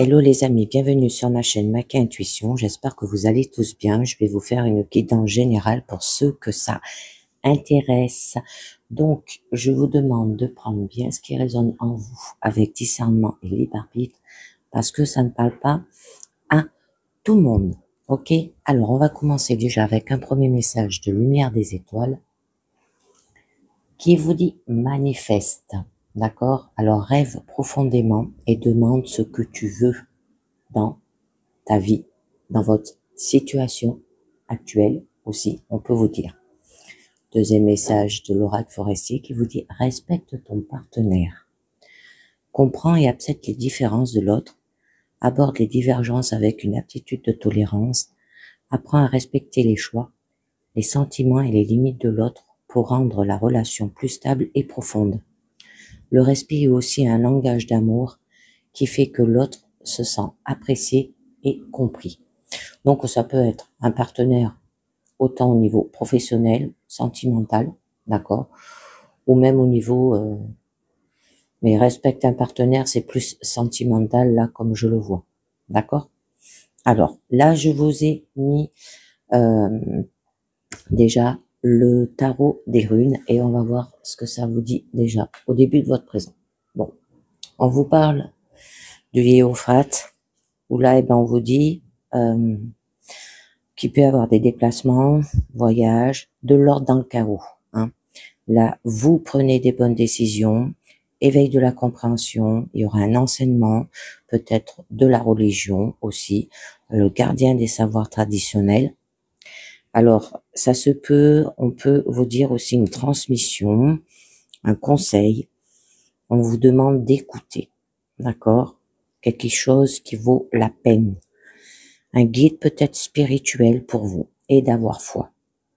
Hello les amis, bienvenue sur ma chaîne Maki Intuition. J'espère que vous allez tous bien. Je vais vous faire une guidance générale pour ceux que ça intéresse. Donc, je vous demande de prendre bien ce qui résonne en vous avec discernement et libre arbitre parce que ça ne parle pas à tout le monde. Ok? Alors, on va commencer déjà avec un premier message de lumière des étoiles qui vous dit manifeste. D'accord? Alors, rêve profondément et demande ce que tu veux dans ta vie, dans votre situation actuelle aussi, on peut vous dire. Deuxième message de l'oracle forestier qui vous dit respecte ton partenaire. Comprends et accepte les différences de l'autre, aborde les divergences avec une aptitude de tolérance, apprends à respecter les choix, les sentiments et les limites de l'autre pour rendre la relation plus stable et profonde. Le respect est aussi un langage d'amour qui fait que l'autre se sent apprécié et compris. Donc ça peut être un partenaire autant au niveau professionnel, sentimental, d'accord, ou même au niveau, mais respecte un partenaire, c'est plus sentimental là comme je le vois, d'accord. Alors là je vous ai mis déjà le tarot des runes et on va voir ce que ça vous dit déjà au début de votre présent. Bon, on vous parle du Hiérophate où là on vous dit qu'il peut y avoir des déplacements, voyages, de l'ordre dans le chaos. Hein. Là, vous prenez des bonnes décisions, éveil de la compréhension, il y aura un enseignement, peut-être de la religion aussi, le gardien des savoirs traditionnels. Alors, ça se peut, on peut vous dire aussi une transmission, un conseil, on vous demande d'écouter, d'accord? Quelque chose qui vaut la peine. Un guide peut-être spirituel pour vous et d'avoir foi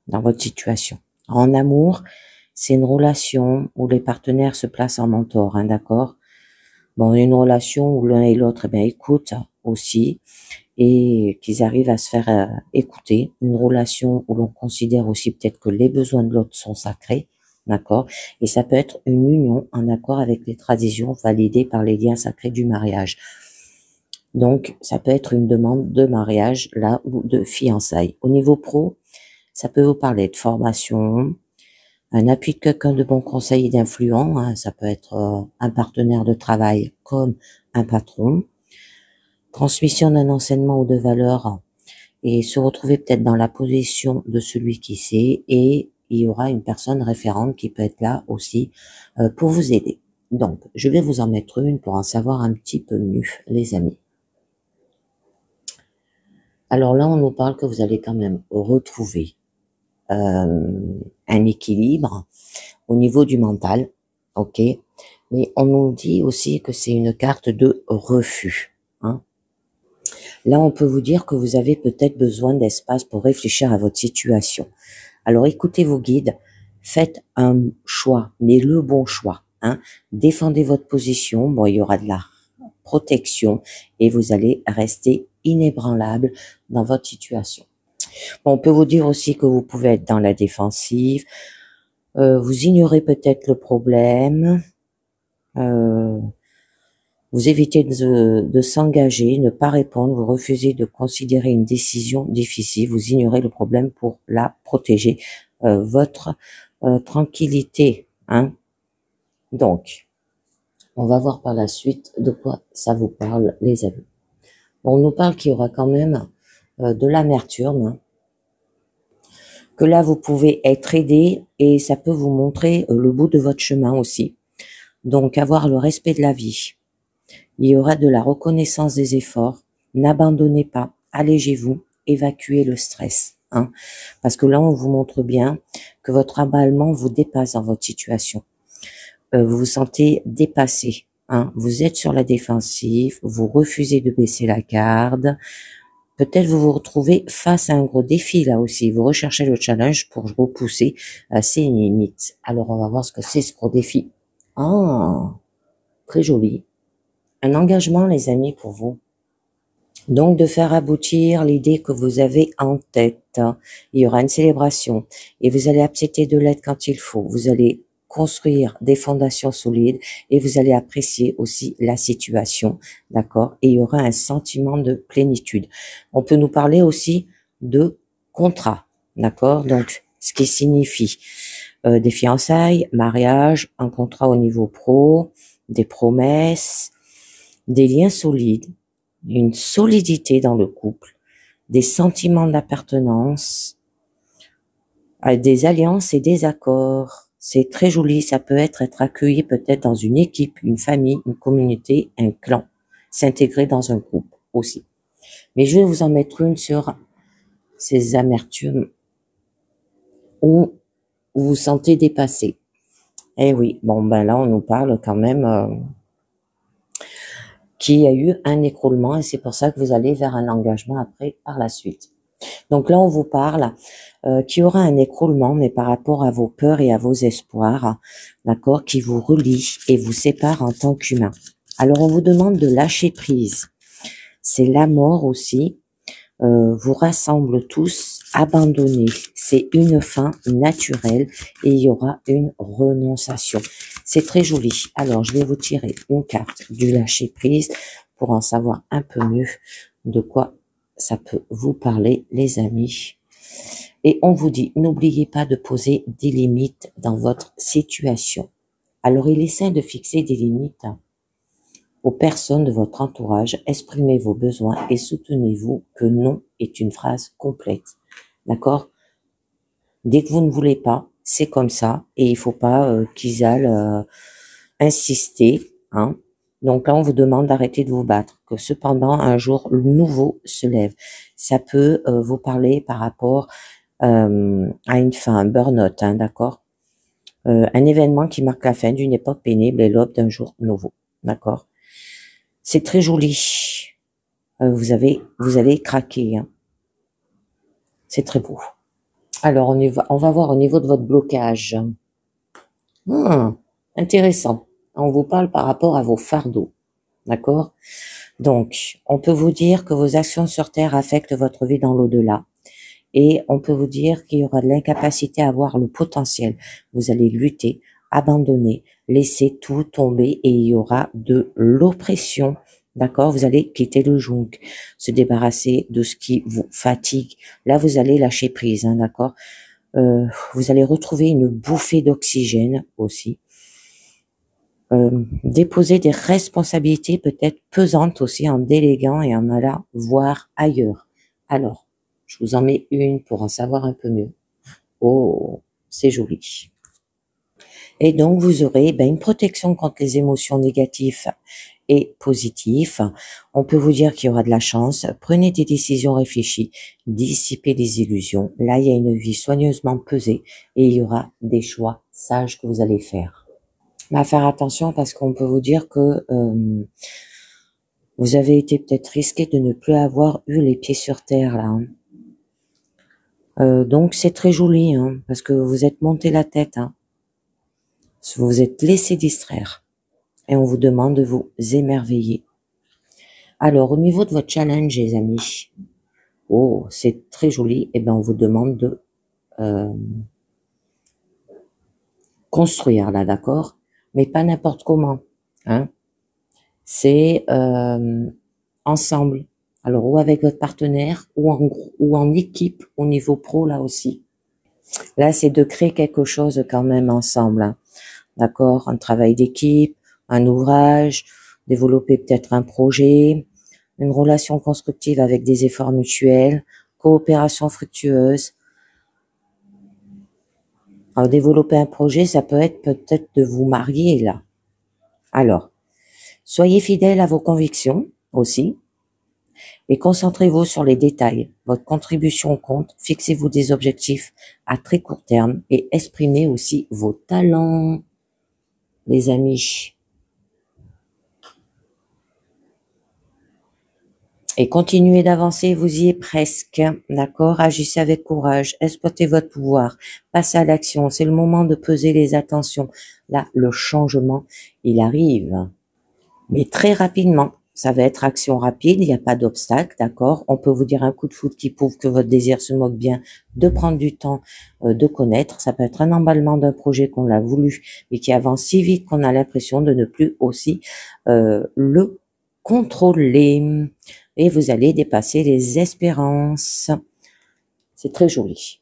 dans votre situation. En amour, c'est une relation où les partenaires se placent en mentor, hein, d'accord? Bon, une relation où l'un et l'autre, écoutent aussi et qu'ils arrivent à se faire écouter. Une relation où l'on considère aussi peut-être que les besoins de l'autre sont sacrés, d'accord? Et ça peut être une union en accord avec les traditions validées par les liens sacrés du mariage. Donc, ça peut être une demande de mariage, là, ou de fiançailles. Au niveau pro, ça peut vous parler de formation, un appui de quelqu'un de bon conseil et d'influent, hein, ça peut être un partenaire de travail comme un patron, transmission d'un enseignement ou de valeurs, et se retrouver peut-être dans la position de celui qui sait, et il y aura une personne référente qui peut être là aussi pour vous aider. Donc, je vais vous en mettre une pour en savoir un petit peu mieux, les amis. Alors là, on nous parle que vous allez quand même retrouver un équilibre au niveau du mental, ok, mais on nous dit aussi que c'est une carte de refus. Hein. Là, on peut vous dire que vous avez peut-être besoin d'espace pour réfléchir à votre situation. Alors, écoutez vos guides, faites un choix, mais le bon choix. Hein. Défendez votre position, bon, il y aura de la protection et vous allez rester inébranlable dans votre situation. Bon, on peut vous dire aussi que vous pouvez être dans la défensive, vous ignorez peut-être le problème, vous évitez de s'engager, ne pas répondre, vous refusez de considérer une décision difficile, vous ignorez le problème pour la protéger, votre tranquillité. Hein. Donc, on va voir par la suite de quoi ça vous parle, les amis. Bon, on nous parle qu'il y aura quand même de l'amertume, hein, que là, vous pouvez être aidé et ça peut vous montrer le bout de votre chemin aussi. Donc, avoir le respect de la vie. Il y aura de la reconnaissance des efforts. N'abandonnez pas, allégez-vous, évacuez le stress. Hein, parce que là, on vous montre bien que votre emballement vous dépasse dans votre situation. Vous vous sentez dépassé. Hein, vous êtes sur la défensive, vous refusez de baisser la garde. Peut-être vous vous retrouvez face à un gros défi là aussi. Vous recherchez le challenge pour repousser ces limites. Alors, on va voir ce que c'est ce gros défi. Ah, très joli. Un engagement, les amis, pour vous. Donc, de faire aboutir l'idée que vous avez en tête. Il y aura une célébration et vous allez accepter de l'aide quand il faut. Vous allez construire des fondations solides et vous allez apprécier aussi la situation, d'accord? Et il y aura un sentiment de plénitude. On peut nous parler aussi de contrat, d'accord? Donc, ce qui signifie des fiançailles, mariage, un contrat au niveau pro, des promesses, des liens solides, une solidité dans le couple, des sentiments d'appartenance, des alliances et des accords. C'est très joli, ça peut être accueilli peut-être dans une équipe, une famille, une communauté, un clan, s'intégrer dans un groupe aussi. Mais je vais vous en mettre une sur ces amertumes où vous vous sentez dépassé. Eh oui, bon ben là on nous parle quand même qu'il y a eu un écroulement et c'est pour ça que vous allez vers un engagement après par la suite. Donc là on vous parle qu'il y aura un écroulement mais par rapport à vos peurs et à vos espoirs, d'accord, qui vous relient et vous séparent en tant qu'humain. Alors on vous demande de lâcher prise. C'est la mort aussi. Vous rassemble tous, abandonnez. C'est une fin naturelle et il y aura une renonciation. C'est très joli. Alors, je vais vous tirer une carte du lâcher prise pour en savoir un peu mieux de quoi ça peut vous parler, les amis. Et on vous dit, n'oubliez pas de poser des limites dans votre situation. Alors, il est sain de fixer des limites aux personnes de votre entourage, exprimez vos besoins et soutenez-vous que non est une phrase complète. D'accord? Dès que vous ne voulez pas, c'est comme ça et il faut pas qu'ils aillent insister. Hein. Donc là, on vous demande d'arrêter de vous battre, que cependant, un jour nouveau se lève. Ça peut vous parler par rapport à une fin, un burn-out, hein, d'accord? Un événement qui marque la fin d'une époque pénible et l'aube d'un jour nouveau. D'accord? C'est très joli. Vous allez craquer. Hein. C'est très beau. Alors, on va voir au niveau de votre blocage. Intéressant. On vous parle par rapport à vos fardeaux. D'accord? Donc, on peut vous dire que vos actions sur Terre affectent votre vie dans l'au-delà. Et on peut vous dire qu'il y aura de l'incapacité à voir le potentiel. Vous allez lutter, abandonner, laisser tout tomber et il y aura de l'oppression. D'accord? Vous allez quitter le joug, se débarrasser de ce qui vous fatigue. Là, vous allez lâcher prise, hein, d'accord? Vous allez retrouver une bouffée d'oxygène aussi. Déposer des responsabilités peut-être pesantes aussi en déléguant et en allant voir ailleurs. Alors, je vous en mets une pour en savoir un peu mieux. Oh, c'est joli. Et donc, vous aurez une protection contre les émotions négatives et positives. On peut vous dire qu'il y aura de la chance. Prenez des décisions réfléchies, dissipez les illusions. Là, il y a une vie soigneusement pesée et il y aura des choix sages que vous allez faire. Mais à faire attention parce qu'on peut vous dire que vous avez été peut-être risqué de ne plus avoir eu les pieds sur terre là. Hein. Donc c'est très joli hein, parce que vous êtes monté la tête. Hein. Vous vous êtes laissé distraire et on vous demande de vous émerveiller. Alors au niveau de votre challenge les amis, oh c'est très joli, et on vous demande de construire là, d'accord, mais pas n'importe comment. Hein. C'est ensemble. Alors, ou avec votre partenaire, ou en équipe au niveau pro, là aussi. Là, c'est de créer quelque chose quand même ensemble. Hein. D'accord? Un travail d'équipe, un ouvrage, développer peut-être un projet, une relation constructive avec des efforts mutuels, coopération fructueuse. Alors, développer un projet, ça peut être peut-être de vous marier, là. Alors, soyez fidèles à vos convictions aussi et concentrez-vous sur les détails. Votre contribution compte, fixez-vous des objectifs à très court terme et exprimez aussi vos talents, les amis. Et continuez d'avancer, vous y êtes presque, d'accord? Agissez avec courage, exploitez votre pouvoir, passez à l'action, c'est le moment de peser les attentions. Là, le changement, il arrive, mais très rapidement. Ça va être action rapide, il n'y a pas d'obstacle, d'accord? On peut vous dire un coup de foudre qui prouve que votre désir se moque bien de prendre du temps de connaître. Ça peut être un emballement d'un projet qu'on l'a voulu, mais qui avance si vite qu'on a l'impression de ne plus aussi le contrôler. Et vous allez dépasser les espérances. C'est très joli.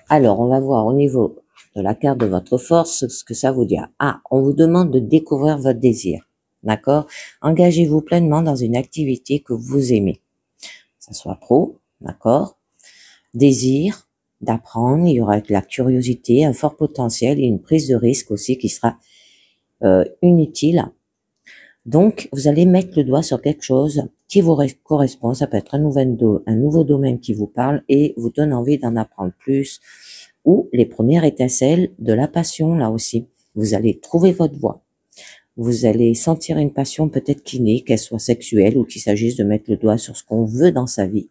Alors, on va voir au niveau de la carte de votre force ce que ça vous dit. Ah, on vous demande de découvrir votre désir. D'accord? Engagez-vous pleinement dans une activité que vous aimez. Ça soit pro, d'accord? Désir d'apprendre, il y aura de la curiosité, un fort potentiel et une prise de risque aussi qui sera inutile. Donc, vous allez mettre le doigt sur quelque chose qui vous correspond. Ça peut être un nouveau domaine qui vous parle et vous donne envie d'en apprendre plus. Ou les premières étincelles de la passion, là aussi. Vous allez trouver votre voie. Vous allez sentir une passion peut-être qui naît, qu'elle soit sexuelle ou qu'il s'agisse de mettre le doigt sur ce qu'on veut dans sa vie.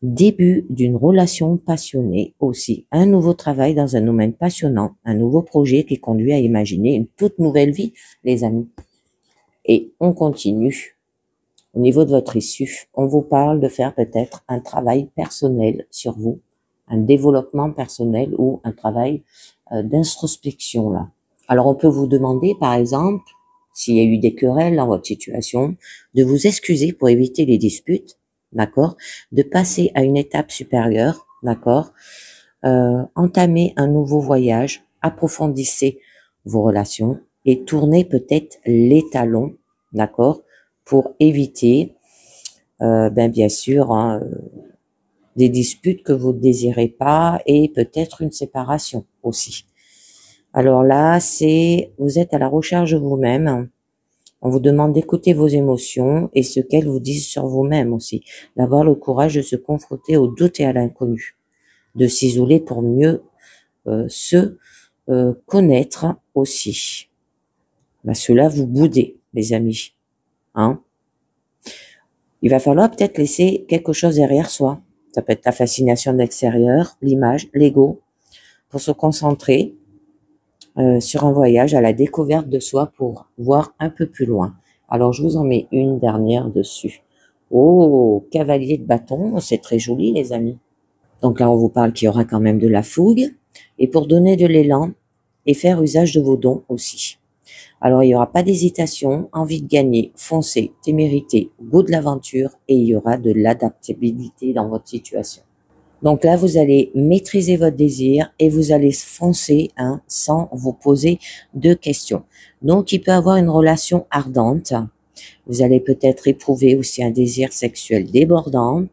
Début d'une relation passionnée aussi. Un nouveau travail dans un domaine passionnant. Un nouveau projet qui conduit à imaginer une toute nouvelle vie, les amis. Et on continue. Au niveau de votre issue, on vous parle de faire peut-être un travail personnel sur vous, un développement personnel ou un travail d'introspection là. Alors on peut vous demander par exemple, s'il y a eu des querelles dans votre situation, de vous excuser pour éviter les disputes, d'accord, de passer à une étape supérieure, d'accord, entamer un nouveau voyage, approfondissez vos relations et tournez peut-être les talons, d'accord, pour éviter, bien sûr, des disputes que vous ne désirez pas et peut-être une séparation aussi. Alors là, vous êtes à la recherche de vous-même. On vous demande d'écouter vos émotions et ce qu'elles vous disent sur vous-même aussi. D'avoir le courage de se confronter au doute et à l'inconnu. De s'isoler pour mieux se connaître aussi. Cela vous boudez, les amis. Hein? Il va falloir peut-être laisser quelque chose derrière soi. Ça peut être la fascination de l'extérieur, l'image, l'ego, pour se concentrer sur un voyage à la découverte de soi pour voir un peu plus loin. Alors, je vous en mets une dernière dessus. Oh, cavalier de bâton, c'est très joli, les amis. Donc là, on vous parle qu'il y aura quand même de la fougue. Et pour donner de l'élan et faire usage de vos dons aussi. Alors, il n'y aura pas d'hésitation, envie de gagner, foncez, témérité, goût de l'aventure et il y aura de l'adaptabilité dans votre situation. Donc là, vous allez maîtriser votre désir et vous allez foncer sans vous poser de questions. Donc, il peut avoir une relation ardente. Vous allez peut-être éprouver aussi un désir sexuel débordant,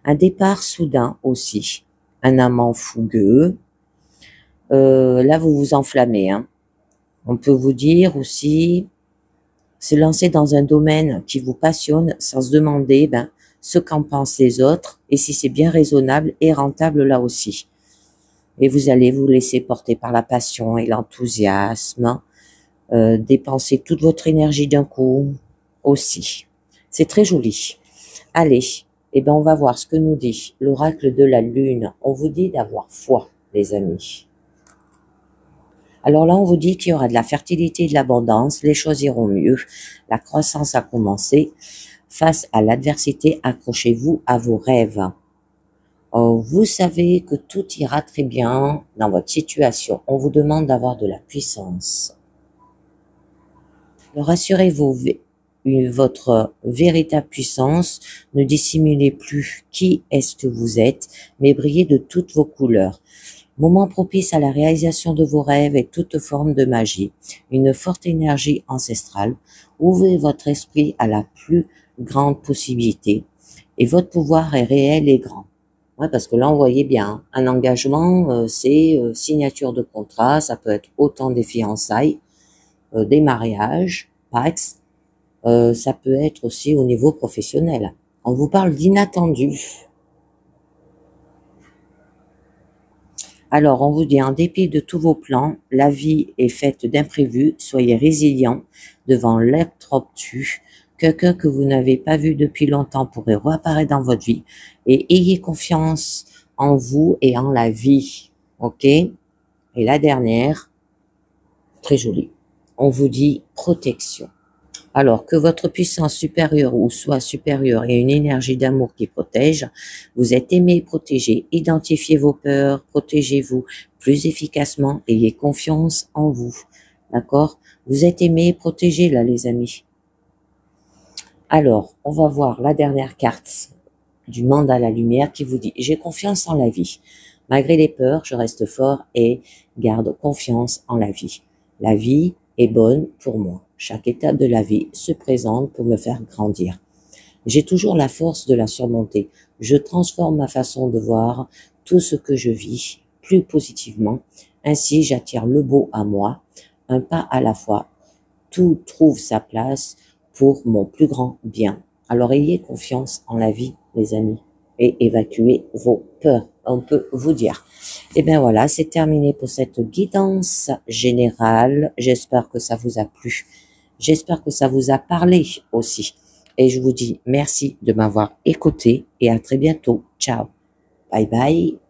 un départ soudain aussi, un amant fougueux. Là, vous vous enflammez. On peut vous dire aussi, se lancer dans un domaine qui vous passionne sans se demander ce qu'en pensent les autres et si c'est bien raisonnable et rentable là aussi. Et vous allez vous laisser porter par la passion et l'enthousiasme, dépenser toute votre énergie d'un coup aussi. C'est très joli. Allez, on va voir ce que nous dit l'oracle de la lune. On vous dit d'avoir foi, les amis. Alors là, on vous dit qu'il y aura de la fertilité et de l'abondance, les choses iront mieux, la croissance a commencé. Face à l'adversité, accrochez-vous à vos rêves. Vous savez que tout ira très bien dans votre situation. On vous demande d'avoir de la puissance. Rassurez-vous, votre véritable puissance, ne dissimulez plus qui est-ce que vous êtes, mais brillez de toutes vos couleurs. Moment propice à la réalisation de vos rêves et toute forme de magie, une forte énergie ancestrale. Ouvrez votre esprit à la plus grande possibilité et votre pouvoir est réel et grand. Ouais, parce que là, on voyait bien, un engagement, c'est signature de contrat, ça peut être autant des fiançailles, des mariages, Pax, ça peut être aussi au niveau professionnel. On vous parle d'inattendu. Alors, on vous dit, en dépit de tous vos plans, la vie est faite d'imprévus, soyez résilients devant l'improptu. Quelqu'un que vous n'avez pas vu depuis longtemps pourrait réapparaître dans votre vie et ayez confiance en vous et en la vie. Ok? Et la dernière, très jolie, on vous dit protection. Alors que votre puissance supérieure ou soit supérieure ait une énergie d'amour qui protège, vous êtes aimé et protégé. Identifiez vos peurs, protégez-vous plus efficacement, ayez confiance en vous. D'accord? Vous êtes aimé et protégé là les amis. Alors, on va voir la dernière carte du monde à la lumière qui vous dit « J'ai confiance en la vie. Malgré les peurs, je reste fort et garde confiance en la vie. La vie est bonne pour moi. Chaque étape de la vie se présente pour me faire grandir. J'ai toujours la force de la surmonter. Je transforme ma façon de voir tout ce que je vis plus positivement. Ainsi, j'attire le beau à moi, un pas à la fois. Tout trouve sa place pour mon plus grand bien. Alors ayez confiance en la vie, les amis, et évacuez vos peurs, on peut vous dire. Et bien voilà, c'est terminé pour cette guidance générale. J'espère que ça vous a plu. J'espère que ça vous a parlé aussi. Et je vous dis merci de m'avoir écouté et à très bientôt. Ciao. Bye bye.